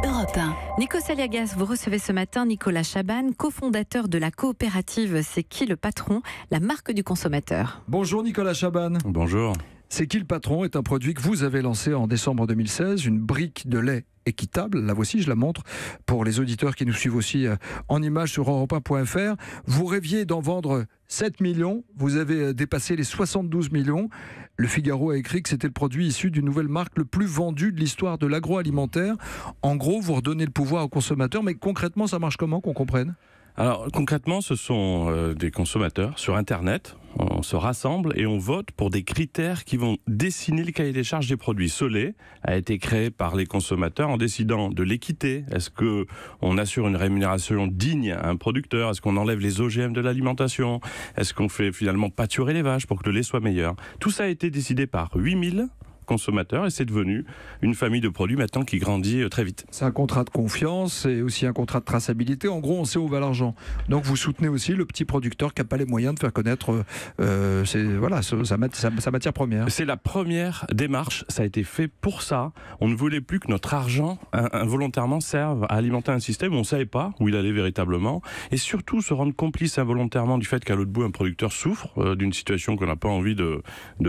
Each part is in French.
Europe 1. Nico Saliagas, vous recevez ce matin Nicolas Chaban, cofondateur de la coopérative C'est qui le patron, la marque du consommateur. Bonjour Nicolas Chaban. Bonjour. C'est qui le patron est un produit que vous avez lancé en décembre 2016, une brique de lait équitable. La voici, je la montre pour les auditeurs qui nous suivent aussi en images sur europe1.fr. Vous rêviez d'en vendre 7 millions, vous avez dépassé les 72 millions. Le Figaro a écrit que c'était le produit issu d'une nouvelle marque le plus vendu de l'histoire de l'agroalimentaire. En gros, vous redonnez le pouvoir aux consommateurs, mais concrètement, ça marche comment, qu'on comprenne ? Alors concrètement, ce sont des consommateurs sur Internet. On se rassemble et on vote pour des critères qui vont dessiner le cahier des charges des produits. Ce lait a été créé par les consommateurs en décidant de l'équité. Est-ce qu'on assure une rémunération digne à un producteur ? Est-ce qu'on enlève les OGM de l'alimentation ? Est-ce qu'on fait finalement pâturer les vaches pour que le lait soit meilleur ? Tout ça a été décidé par 8000 consommateurs et c'est devenu une famille de produits maintenant qui grandit très vite. C'est un contrat de confiance, c'est aussi un contrat de traçabilité. En gros, on sait où va l'argent. Donc vous soutenez aussi le petit producteur qui n'a pas les moyens de faire connaître sa matière première. C'est la première démarche, ça a été fait pour ça. On ne voulait plus que notre argent involontairement serve à alimenter un système où on ne savait pas où il allait véritablement et surtout se rendre complice involontairement du fait qu'à l'autre bout un producteur souffre d'une situation qu'on n'a pas envie de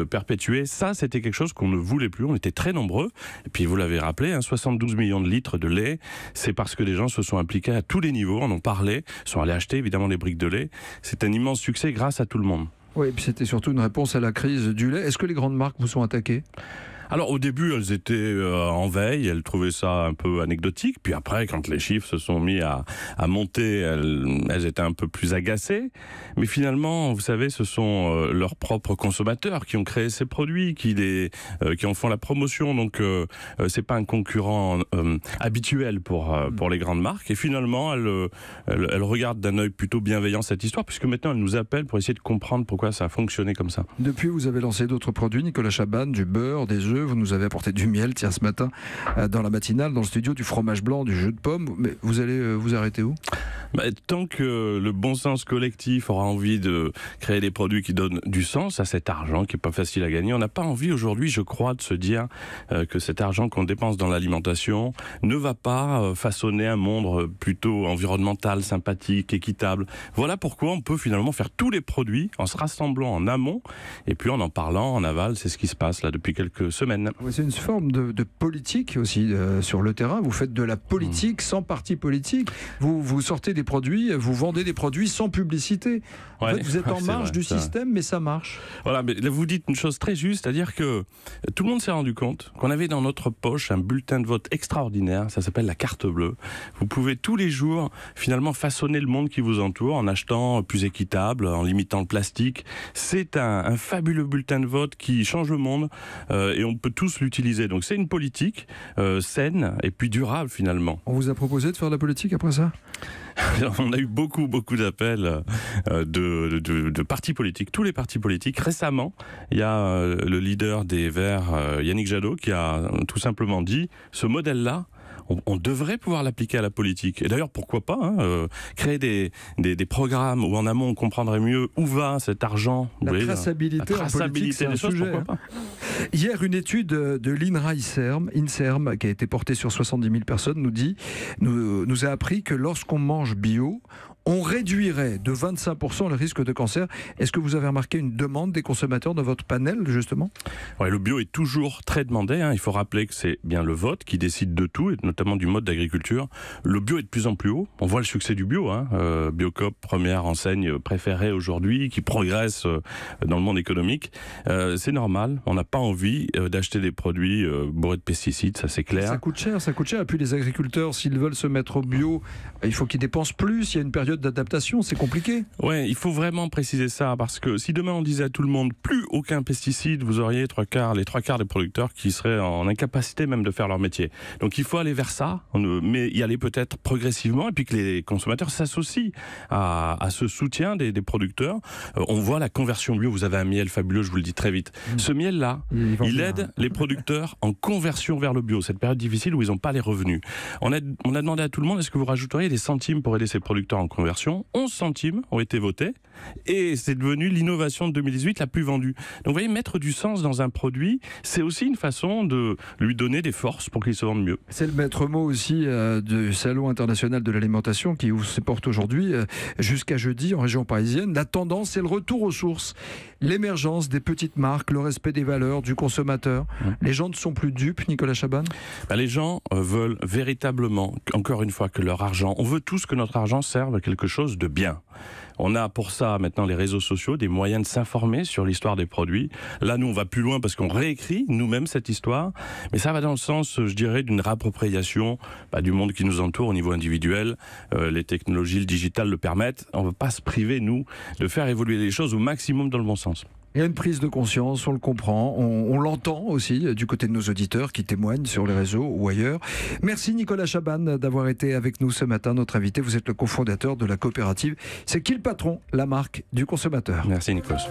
perpétuer. Ça, c'était quelque chose qu'on ne voulait plus, on était très nombreux. Et puis vous l'avez rappelé, 72 millions de litres de lait, c'est parce que des gens se sont impliqués à tous les niveaux, en ont parlé, sont allés acheter évidemment des briques de lait. C'est un immense succès grâce à tout le monde. Oui, et puis c'était surtout une réponse à la crise du lait. Est-ce que les grandes marques vous sont attaquées ? Alors au début, elles étaient en veille, elles trouvaient ça un peu anecdotique. Puis après, quand les chiffres se sont mis à monter, elles étaient un peu plus agacées. Mais finalement, vous savez, ce sont leurs propres consommateurs qui ont créé ces produits, qui en font la promotion. Donc c'est pas un concurrent habituel pour les grandes marques. Et finalement, elles regardent d'un œil plutôt bienveillant cette histoire, puisque maintenant elles nous appellent pour essayer de comprendre pourquoi ça a fonctionné comme ça. Depuis, vous avez lancé d'autres produits, Nicolas Chaban, du beurre, des œufs. Vous nous avez apporté du miel, tiens, ce matin, dans la matinale, dans le studio, du fromage blanc, du jus de pomme. Mais vous allez vous arrêter où ? Tant que le bon sens collectif aura envie de créer des produits qui donnent du sens à cet argent qui n'est pas facile à gagner, on n'a pas envie aujourd'hui, je crois, de se dire que cet argent qu'on dépense dans l'alimentation ne va pas façonner un monde plutôt environnemental, sympathique, équitable. Voilà pourquoi on peut finalement faire tous les produits en se rassemblant en amont et puis en parlant en aval. C'est ce qui se passe là depuis quelques semaines. Oui, c'est une forme de politique aussi sur le terrain. Vous faites de la politique sans parti politique. Vous sortez des produits, vous vendez des produits sans publicité. En fait, vous êtes en marge du système, mais ça marche. Voilà, mais là, vous dites une chose très juste, c'est-à-dire que tout le monde s'est rendu compte qu'on avait dans notre poche un bulletin de vote extraordinaire, ça s'appelle la carte bleue. Vous pouvez tous les jours finalement façonner le monde qui vous entoure en achetant plus équitable, en limitant le plastique. C'est un fabuleux bulletin de vote qui change le monde et on peut tous l'utiliser. Donc c'est une politique saine et puis durable finalement. On vous a proposé de faire de la politique après ça ? On a eu beaucoup d'appels de partis politiques, tous les partis politiques. Récemment, il y a le leader des Verts, Yannick Jadot, qui a tout simplement dit ce modèle-là, on devrait pouvoir l'appliquer à la politique. Et d'ailleurs, pourquoi pas créer des programmes où en amont on comprendrait mieux où va cet argent. La traçabilité en politique, c'est un sujet. Pourquoi pas. Hier, une étude de l'INRA INSERM, qui a été portée sur 70 000 personnes, nous a appris que lorsqu'on mange bio, on réduirait de 25% le risque de cancer. Est-ce que vous avez remarqué une demande des consommateurs dans votre panel, justement ? Ouais, le bio est toujours très demandé. Il faut rappeler que c'est bien le vote qui décide de tout, et notamment du mode d'agriculture. Le bio est de plus en plus haut. On voit le succès du bio. Biocoop, première enseigne préférée aujourd'hui, qui progresse dans le monde économique. C'est normal. On n'a pas envie d'acheter des produits bourrés de pesticides, ça c'est clair. Ça coûte cher. Et puis les agriculteurs, s'ils veulent se mettre au bio, il faut qu'ils dépensent plus. Il y a une période d'adaptation, c'est compliqué. Ouais, il faut vraiment préciser ça, parce que si demain on disait à tout le monde plus aucun pesticide, vous auriez les trois quarts des producteurs qui seraient en incapacité même de faire leur métier. Donc il faut aller vers ça, mais y aller peut-être progressivement, et puis que les consommateurs s'associent à ce soutien des producteurs. On voit la conversion bio, vous avez un miel fabuleux, je vous le dis très vite. Ce miel-là, il aide les producteurs en conversion vers le bio, cette période difficile où ils n'ont pas les revenus. On a demandé à tout le monde, est-ce que vous rajouteriez des centimes pour aider ces producteurs en conversion ? conversion, 11 centimes ont été votés, et c'est devenu l'innovation de 2018 la plus vendue. Donc vous voyez, mettre du sens dans un produit, c'est aussi une façon de lui donner des forces pour qu'il se vende mieux. C'est le maître mot aussi du Salon international de l'alimentation qui ouvre ses portes aujourd'hui jusqu'à jeudi en région parisienne. La tendance, c'est le retour aux sources, l'émergence des petites marques, le respect des valeurs du consommateur. Les gens ne sont plus dupes, Nicolas Chaban? Les gens veulent véritablement, encore une fois, que leur argent, on veut tous que notre argent serve à quelque chose de bien. On a pour ça maintenant les réseaux sociaux, des moyens de s'informer sur l'histoire des produits. Là, nous, on va plus loin parce qu'on réécrit nous-mêmes cette histoire. Mais ça va dans le sens, je dirais, d'une réappropriation du monde qui nous entoure au niveau individuel. Les technologies, le digital le permettent. On ne veut pas se priver, nous, de faire évoluer les choses au maximum dans le bon sens. Il y a une prise de conscience, on le comprend, on l'entend aussi du côté de nos auditeurs qui témoignent sur les réseaux ou ailleurs. Merci Nicolas Chaban d'avoir été avec nous ce matin, notre invité. Vous êtes le cofondateur de la coopérative C'est qui le patron, la marque du consommateur. Merci Nicolas.